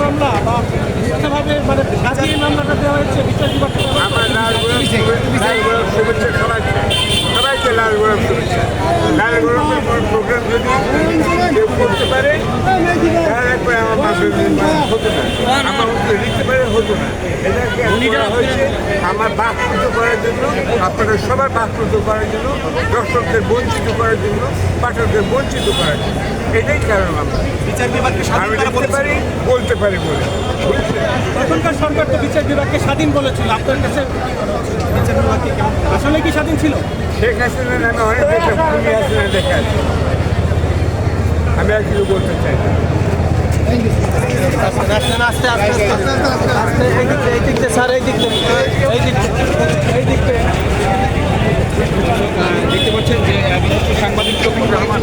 মামলা বা মিথ্যাভাবে মানে সাজিয়ে মামলাটা দেওয়া হয়েছে বিচার বিভাগ থেকে? আমার লাল গোলাপ শুভেচ্ছা সবাইকে লাল গোলাপ শুভেচ্ছা। লাল গোলাপের কোনো প্রোগ্রাম যদি কেউ করতে পারে তাহলে একবার আমার পাশে হতো না, আমার উত্তর লিখতে পারে হতো না। এটাকে করা হয়েছে আমার বাকরুদ্ধ করার জন্য, আপনাদের সবার বাকরুদ্ধ করার জন্য, দর্শকদের বঞ্চিত করার জন্য, পাঠকদের বঞ্চিত করার জন্য। এটাই কারণ আমরা বিচার বিভাগকে আমি লিখতে পারি বলতে পারি বলে। এখনকার সরকার তো বিচার বিভাগকে স্বাধীন বলেছিল, আপনার কাছে বিচার বিভাগকে কেমন আসলে কি স্বাধীন ছিল? শেখ হাসিনার নামে অনেক দেখে খুনি হাসিনা দেখে আছে, আমি আর কিছু বলতে চাই না। আস্তে আস্তে আস্তে এই দিক দিয়ে স্যার, এই দিক দিয়ে দেখতে পাচ্ছেন যে সাংবাদিক শফিক রহমান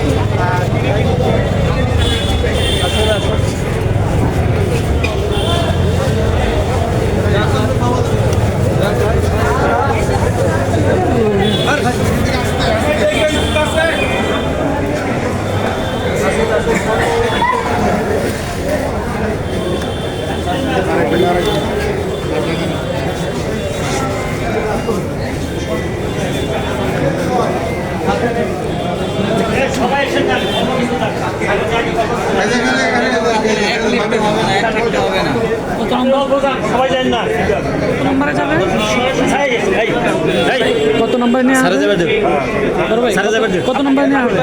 সবাই জানেন না কত নম্বরে যাবে, কত নম্বরে নেওয়া হবে, কত নম্বরে নেওয়া হবে?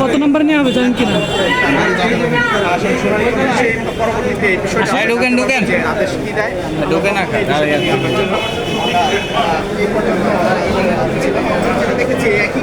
কত নম্বরে নেওয়া হবে জানেন কিনা? ঢুকেন ঢুকেন ঢুকে না দেখেছি একই